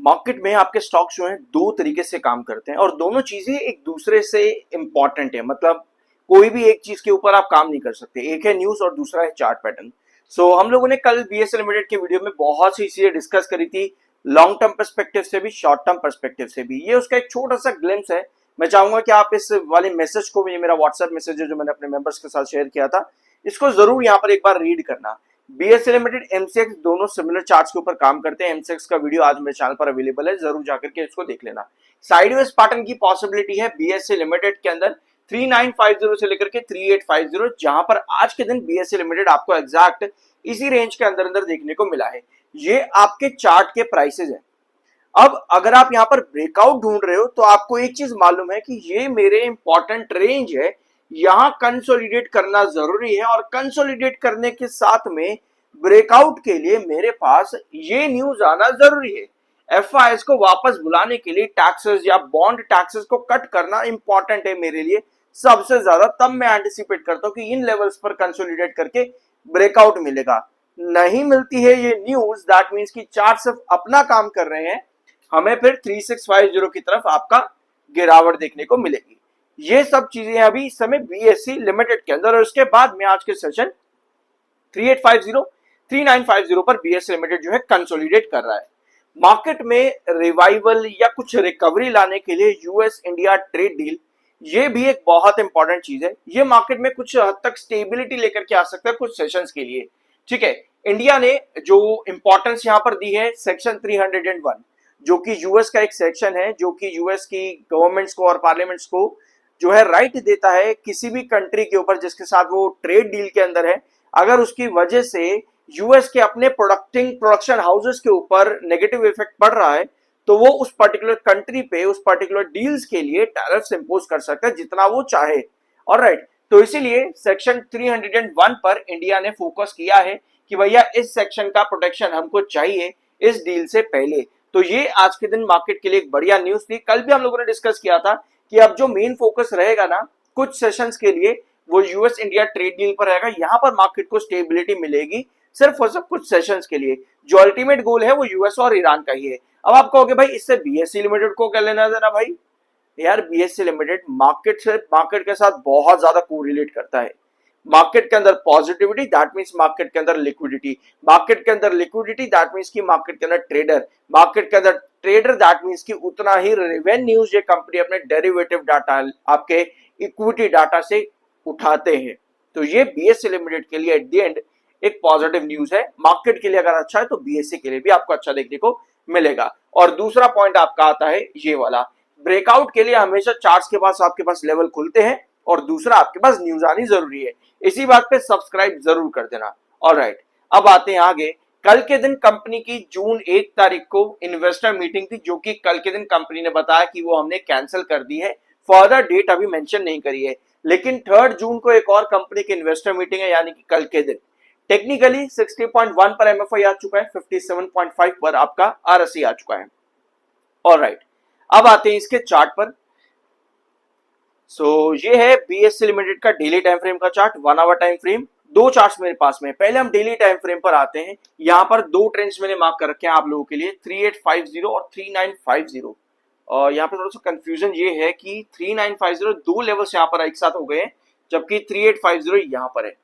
Market में आपके stocks जो हैं दो तरीके से काम करते हैं और दोनों चीजें एक दूसरे से इंपॉर्टेंट है। मतलब कोई भी एक चीज के ऊपर आप काम नहीं कर सकते। एक है न्यूज और दूसरा है चार्ट पैटर्न। हम लोगों ने कल बीएसएल लिमिटेड के वीडियो में बहुत सी चीजें डिस्कस करी थी, लॉन्ग टर्म पर्सपेक्टिव से भी, शॉर्ट टर्म पर्सपेक्टिव से भी। ये उसका एक छोटा सा ग्लिम्स है। मैं चाहूंगा कि आप इस वाले मैसेज को, ये मेरा व्हाट्सएप मैसेज है जो मैंने अपने मेंबर्स के साथ शेयर किया था, इसको जरूर यहाँ पर एक बार रीड करना। बीएसए लिमिटेड, एमसीएक्स दोनों सिमिलर चार्ट्स के ऊपर काम करते हैं। एमसीएक्स का वीडियो आज मेरे चैनल पर अवेलेबल है, जरूर जाकर के इसको देख लेना। साइडवेज पैटर्न की पॉसिबिलिटी है बीएसए लिमिटेड के अंदर 3950 से लेकर के 3850, जहां पर आज के दिन बीएसए लिमिटेड आपको एग्जैक्ट इसी रेंज के अंदर अंदर देखने को मिला है। ये आपके चार्ट के प्राइसेस है। अब अगर आप यहां पर ब्रेकआउट ढूंढ रहे हो तो आपको एक चीज मालूम है कि ये मेरे इंपॉर्टेंट रेंज है, यहां कंसोलिडेट करना जरूरी है। और कंसोलिडेट करने के साथ में ब्रेकआउट के लिए मेरे पास ये न्यूज आना जरूरी है। एफआईएस को वापस बुलाने के लिए टैक्सेस या बॉन्ड टैक्सेस को कट करना इंपॉर्टेंट है मेरे लिए सबसे ज्यादा। तब मैं एंटिसिपेट करता हूं कि इन लेवल्स पर कंसोलिडेट करके ब्रेकआउट मिलेगा। नहीं मिलती है ये न्यूज, दैट मींस कि चार्ट सिर्फ अपना काम कर रहे हैं, हमें फिर 3650 की तरफ आपका गिरावट देखने को मिलेगी। ये सब चीजें अभी इस समय बीएससी लिमिटेड के अंदर। और उसके बाद में आज के सेशन 3850 3950 पर बीएससी लिमिटेड जो है कंसोलिडेट कर रहा है। मार्केट में रिवाइवल या कुछ रिकवरी लाने के लिए यूएस इंडिया ट्रेड डील, ये भी एक बहुत इंपॉर्टेंट चीज है। ये मार्केट में कुछ हद तक स्टेबिलिटी लेकर के आ सकता है कुछ सेशंस के लिए। ठीक है, इंडिया ने जो इंपॉर्टेंस यहां पर दी है सेक्शन 301, जो कि यूएस का एक सेक्शन है, जो कि यूएस की गवर्नमेंट्स को और पार्लियामेंट्स को जो है राइट देता है किसी भी कंट्री के ऊपर जिसके साथ वो ट्रेड डील के अंदर है, अगर उसकी वजह से यूएस के अपने प्रोडक्शन हाउसेस के ऊपर नेगेटिव इफेक्ट पड़ रहा है, तो वो उस पर्टिकुलर कंट्री पे उस पर्टिकुलर डील्स के लिए टैरिफ्स इंपोज कर सकता है जितना वो चाहे। ऑलराइट, तो इसीलिए सेक्शन 301 पर इंडिया ने फोकस किया है कि भैया इस सेक्शन का प्रोटेक्शन हमको चाहिए इस डील से पहले। तो ये आज के दिन मार्केट के लिए एक बढ़िया न्यूज थी। कल भी हम लोगों ने डिस्कस किया था कि अब जो मेन फोकस रहेगा ना कुछ सेशंस के लिए, वो यूएस इंडिया ट्रेड डील पर रहेगा। यहां पर मार्केट को स्टेबिलिटी मिलेगी सिर्फ और सिर्फ कुछ सेशंस के लिए। जो अल्टीमेट गोल है वो यूएस और ईरान का ही है। अब आप कहोगे भाई इससे बीएससी लिमिटेड को क्या लेना देना। भाई यार, बीएससी लिमिटेड मार्केट के साथ बहुत ज्यादा कोरिलेट करता है। मार्केट के अंदर पॉजिटिविटी, दैट मींस मार्केट के अंदर लिक्विडिटी, मार्केट के अंदर लिक्विडिटी, दैट मींस की मार्केट के अंदर ट्रेडर, मार्केट के अंदर ट्रेडर, दैट मींस की उतना ही रेवेन्यूज ये कंपनी अपने डेरिवेटिव डाटा, आपके इक्विटी डाटा से उठाते हैं। तो ये बीएससी लिमिटेड के लिए एट द एंड एक पॉजिटिव न्यूज है। मार्केट के लिए अगर अच्छा है तो बीएससी के लिए भी आपको अच्छा देखने को मिलेगा। और दूसरा पॉइंट आपका आता है ये वाला, ब्रेकआउट के लिए हमेशा चार्ट्स के पास आपके पास लेवल खुलते हैं और दूसरा आपके पास न्यूज आनी जरूरी है। इसी बात पे सब्सक्राइब जरूर कर देना। ऑलराइट, अब आते हैं आगे। कल के दिन कंपनी की जून 1 तारीख को इन्वेस्टर मीटिंग थी, जो कि कल के दिन कंपनी ने बताया कि वो हमने कैंसिल कर दी है। फर्दर डेट अभी मेंशन नहीं करी है, लेकिन 3 जून को एक और कंपनी की इन्वेस्टर मीटिंग है, यानी कि कल के दिन। टेक्निकली 60.1 पर एमएफआई आ चुका है, 57.5 पर आपका आरएसआई आ चुका है। ऑलराइट, अब आते हैं इसके चार्ट पर। ये है बीएससी लिमिटेड का डेली टाइम फ्रेम का चार्ट, 1 आवर टाइम फ्रेम। दो चार्ट्स मेरे पास में। पहले हम डेली टाइम फ्रेम पर आते हैं। यहां पर दो ट्रेंड्स मैंने मार्क कर रखे हैं आप लोगों के लिए, 3850 और 3950। और यहाँ पर थोड़ा सा कंफ्यूजन ये है कि 3950 दो लेवल्स यहाँ पर एक साथ हो गए हैं, जबकि 3850 यहाँ पर है।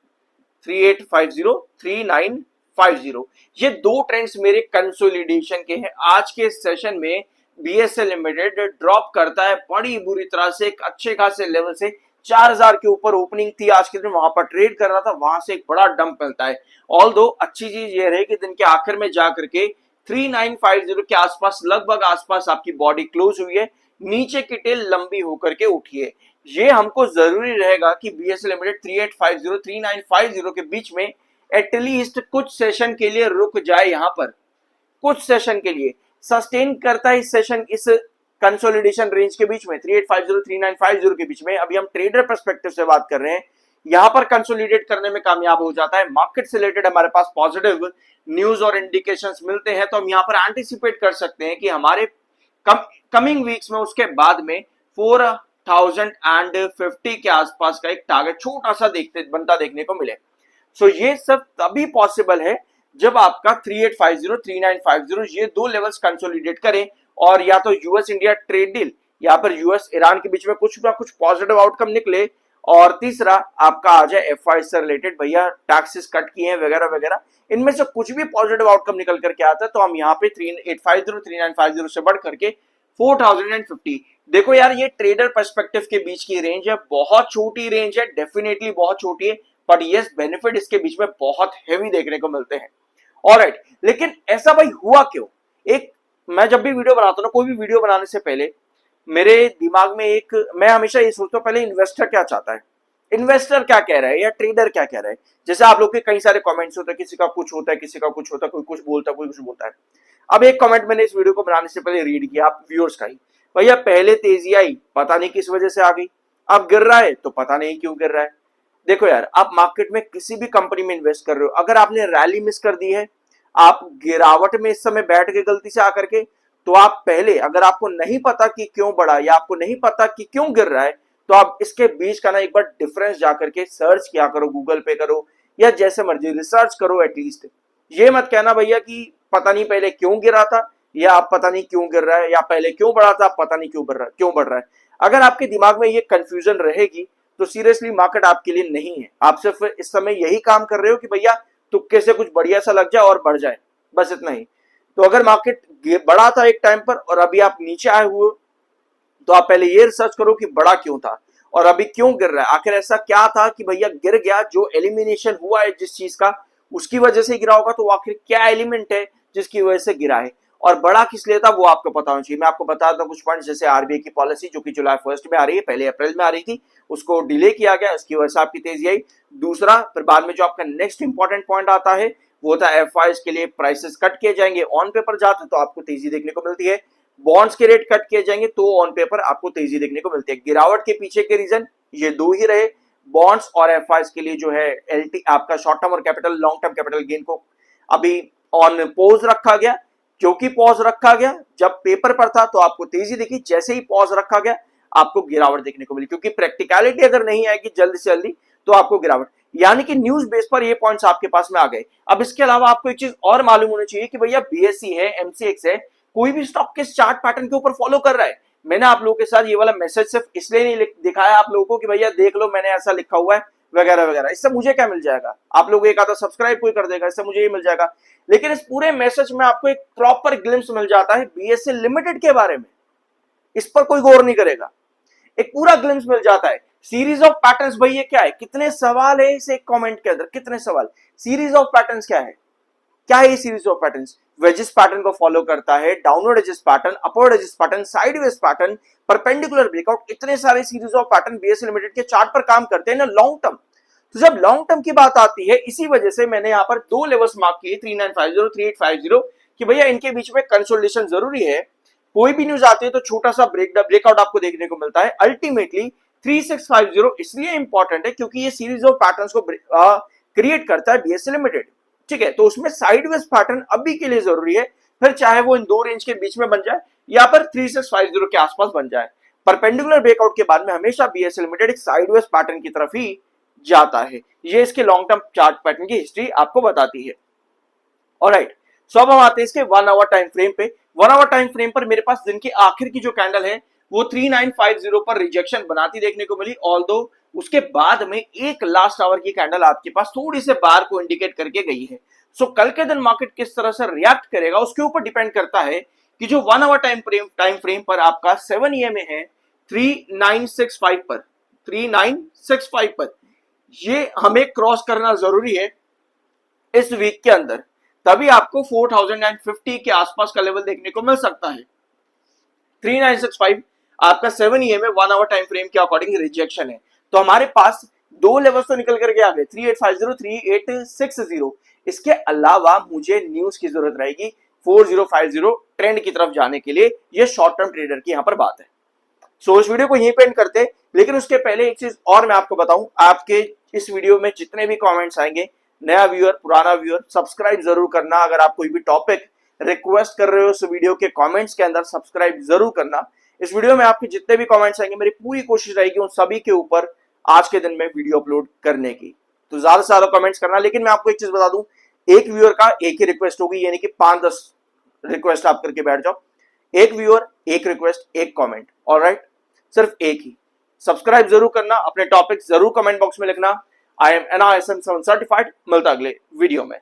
3850 3950, ये दो ट्रेंड्स मेरे कंसोलिडेशन के हैं। आज के सेशन में बीएसएल लिमिटेड ड्रॉप करता है बड़ी बुरी तरह से, एक अच्छे खासे लेवल से 4000 के ऊपर ओपनिंग थी आज के दिन, वहां पर ट्रेड कर रहा था, वहां से एक बड़ा डंप मिलता है। ऑल्दो अच्छी चीज ये रही कि दिन के आखिर में जाकर के 3950 के आसपास, लगभग आसपास आपकी बॉडी क्लोज हुई है, नीचे की टेल लंबी होकर के उठी है। ये हमको जरूरी रहेगा कि बीएसएल लिमिटेड 3850 3950 के बीच में एटलीस्ट कुछ सेशन के लिए रुक जाए। यहां पर कुछ सेशन के लिए सस्टेन करता है इस सेशन, इस कंसोलिडेशन रेंज के बीच में 3850 3950 के बीच में। अभी हम ट्रेडर पर्सपेक्टिव से बात कर रहे हैं, यहां पर कंसोलिडेट करने में कामयाब हो जाता है, मार्केट से रिलेटेड हमारे पास पॉजिटिव न्यूज और इंडिकेशंस मिलते हैं, तो हम यहां पर एंटिसिपेट कर सकते हैं कि हमारे कमिंग वीक्स में उसके बाद में 4050 के आसपास का एक टारगेट छोटा सा बनता देखने को मिले। ये सब तभी पॉसिबल है जब आपका 3850 3950 ये दो लेवल्स कंसोलिडेट करें और या तो यूएस इंडिया ट्रेड डील या फिर यूएस ईरान के बीच में कुछ ना कुछ पॉजिटिव आउटकम निकले, और तीसरा आपका आ जाए एफआई से रिलेटेड, भैया टैक्सेस कट किए हैं वगैरह वगैरह, इनमें से कुछ भी पॉजिटिव आउटकम निकल करके आता है, तो हम यहाँ पे 3850 3950 से बढ़ करके 4050। देखो यार, ये ट्रेडर पर्सपेक्टिव के बीच की रेंज है, बहुत छोटी रेंज है, डेफिनेटली बहुत छोटी है, बट ये बेनिफिट इसके बीच में बहुत हेवी देखने को मिलते हैं। ऑलराइट, लेकिन ऐसा भाई हुआ क्यों? एक, मैं जब भी वीडियो बनाता हूँ ना, कोई भी वीडियो बनाने से पहले मेरे दिमाग में एक, मैं हमेशा ये सोचता हूँ पहले इन्वेस्टर क्या चाहता है, इन्वेस्टर क्या कह रहा है या ट्रेडर क्या कह रहा है। जैसे आप लोग के कई सारे कमेंट्स होते हैं, किसी का कुछ होता है, किसी का कुछ होता है, कोई कुछ बोलता है, कोई कुछ बोलता है। अब एक कमेंट मैंने इस वीडियो को बनाने से पहले रीड किया, आप व्यूअर्स का ही, भैया पहले तेजी आई पता नहीं किस वजह से आ गई, अब गिर रहा है तो पता नहीं क्यों गिर रहा है। देखो यार, आप मार्केट में किसी भी कंपनी में इन्वेस्ट कर रहे हो, अगर आपने रैली मिस कर दी है, आप गिरावट में इस समय बैठ गए गलती से आकर के, तो आप पहले, अगर आपको नहीं पता कि क्यों बढ़ा या आपको नहीं पता कि क्यों गिर रहा है, तो आप इसके बीच का ना एक बार डिफरेंस जाकर के सर्च किया करो, गूगल पे करो या जैसे मर्जी रिसर्च करो एटलीस्ट। ये मत कहना भैया कि पता नहीं पहले क्यों गिरा था, या आप पता नहीं क्यों गिर रहा है, या पहले क्यों बढ़ा था, पता नहीं क्यों बढ़ रहा है। अगर आपके दिमाग में ये कंफ्यूजन रहेगी तो सीरियसली मार्केट आपके लिए नहीं है। आप सिर्फ इस समय यही काम कर रहे हो कि भैया तुक्के से कुछ बढ़िया सा लग जाए और बढ़ जाए, बस इतना ही। तो अगर मार्केट बढ़ा था एक टाइम पर और अभी आप नीचे आए हुए, तो आप पहले ये रिसर्च करो कि बढ़ा क्यों था और अभी क्यों गिर रहा है, आखिर ऐसा क्या था कि भैया गिर गया। जो एलिमिनेशन हुआ है जिस चीज का, उसकी वजह से गिरा होगा, तो आखिर क्या एलिमेंट है जिसकी वजह से गिरा है, और बड़ा किस लिए था वो आपको पता होना चाहिए। मैं आपको बताता हूँ कुछ पॉइंट, जैसे आरबीआई की पॉलिसी जो कि जुलाई 1 में आ रही है, पहले अप्रैल में आ रही थी, उसको डिले किया गया, उसकी वजह से आपकी तेजी आई। दूसरा, फिर बाद में जो आपका नेक्स्ट इंपॉर्टेंट पॉइंट आता है वो था एफआईज के लिए प्राइसेस कट किए जाएंगे, ऑन पेपर जाते तो आपको तेजी देखने को मिलती है, बॉन्ड्स के रेट कट किए जाएंगे तो ऑन पेपर आपको तेजी देखने को मिलती है। गिरावट के पीछे के रीजन ये दो ही रहे, बॉन्ड्स और एफआईज के लिए जो है एलटी आपका शॉर्ट टर्म और capital long term capital gain को अभी ऑन पॉज रखा गया। क्योंकि पॉज रखा गया, जब पेपर पर था तो आपको तेजी दिखी, जैसे ही पॉज रखा गया आपको गिरावट देखने को मिली, क्योंकि प्रैक्टिकलिटी अगर नहीं आएगी जल्दी से जल्दी तो आपको गिरावट, यानी कि न्यूज बेस पर ये पॉइंट्स आपके पास में आ गए। अब इसके अलावा आपको एक चीज और मालूम होनी चाहिए कि भैया बीएससी है, एमसीएक्स है, कोई भी स्टॉक किस चार्ट पैटर्न के ऊपर फॉलो कर रहा है। मैंने आप लोगों के साथ ये वाला मैसेज सिर्फ इसलिए नहीं दिखाया आप लोगों को कि भैया देख लो मैंने ऐसा लिखा हुआ है वगैरह वगैरह, इससे मुझे क्या मिल जाएगा, आप लोग एक आधा सब्सक्राइब कोई कर देगा, इससे मुझे ये मिल जाएगा। लेकिन इस पूरे मैसेज में आपको एक प्रॉपर ग्लिम्स मिल जाता है बीएससी लिमिटेड के बारे में, इस पर कोई गौर नहीं करेगा, एक पूरा ग्लिम्स मिल जाता है। सीरीज ऑफ पैटर्न्स, भाई ये क्या है, कितने सवाल है इस एक कमेंट के अंदर, कितने सवाल। सीरीज ऑफ पैटर्न्स क्या है, क्या है ये series of patterns? Wedges pattern को फॉलो करता है, downward wedges pattern, upward wedges pattern, sideways pattern, perpendicular breakout, इतने सारे series of pattern BSC limited के चार्ट पर काम करते हैं ना लॉन्ग टर्म। तो जब लॉन्ग टर्म की बात आती है, इसी वजह से मैंने यहां पर दो लेवल्स मार्क किए 3950 3850 कि भैया इनके बीच में कंसोलिडेशन जरूरी है। कोई भी न्यूज आती है तो छोटा सा ब्रेकआउट आपको देखने को मिलता है। अल्टीमेटली 3650 इसलिए इंपॉर्टेंट है क्योंकि ये सीरीज ऑफ पैटर्न्स को क्रिएट करता है बीएससी लिमिटेड, ठीक है। तो उसमें साइडवेज पैटर्न अभी के लिए जरूरी है, फिर चाहे वो इन दो रेंज के बीच में बन जाए या फिर 3650 के आसपास बन जाए। परपेंडिकुलर ब्रेकआउट के बाद में हमेशा बीएससी लिमिटेड एक साइडवेज पैटर्न की तरफ ही जाता है। ये इसके लॉन्ग टर्म चार्ट पैटर्न की हिस्ट्री आपको बताती है। ऑलराइट, सो अब हम आते हैं इसके 1 आवर टाइम फ्रेम पे। 1 आवर टाइम फ्रेम पर मेरे पास दिन के आखिर की जो कैंडल है वो 3950 पर रिजेक्शन बनाती देखने को मिली, ऑल्दो उसके बाद में एक लास्ट आवर की कैंडल आपके पास थोड़ी से बार को इंडिकेट करके गई है। सो कल के दिन मार्केट किस तरह से रिएक्ट करेगा उसके ऊपर डिपेंड करता है कि जो 1 आवर टाइम फ्रेम पर आपका 7 EMA है 3965 पर, 3965 पर ये हमें क्रॉस करना जरूरी है इस वीक के अंदर, तभी आपको 4050 के आसपास का लेवल देखने को मिल सकता है। 3965 आपका 7 EMA 1 आवर टाइम फ्रेम के अकॉर्डिंग रिजेक्शन है। तो हमारे पास दो लेवल्स तो निकल करके आ गए 3850 3860। इसके अलावा मुझे न्यूज की जरूरत रहेगी 4050 ट्रेंड की तरफ जाने के लिए। ये शॉर्ट टर्म ट्रेडर की यहां पर बात है। सो इस वीडियो को यहीं पे एंड करते हैं, लेकिन उसके पहले एक चीज और मैं आपको बताऊं, आपके इस वीडियो में जितने भी कमेंट्स आएंगे, नया व्यूअर पुराना व्यूअर सब्सक्राइब जरूर करना। अगर आप कोई भी टॉपिक रिक्वेस्ट कर रहे हो इस वीडियो के कमेंट्स के अंदर सब्सक्राइब जरूर करना। इस वीडियो में आपके जितने भी कमेंट्स आएंगे मेरी पूरी कोशिश रहेगी उन सभी के ऊपर आज के दिन में वीडियो अपलोड करने की, तो ज्यादा से ज्यादा कमेंट्स करना। लेकिन मैं आपको एक चीज बता दूं, एक व्यूअर का एक ही रिक्वेस्ट होगी, यानी कि 5-10 रिक्वेस्ट आप करके बैठ जाओ। एक व्यूअर, एक रिक्वेस्ट, एक कमेंट, ऑलराइट, सिर्फ एक ही। सब्सक्राइब जरूर करना, अपने टॉपिक जरूर कमेंट बॉक्स में लिखना। I am NISM 7 certified. मिलता अगले वीडियो में।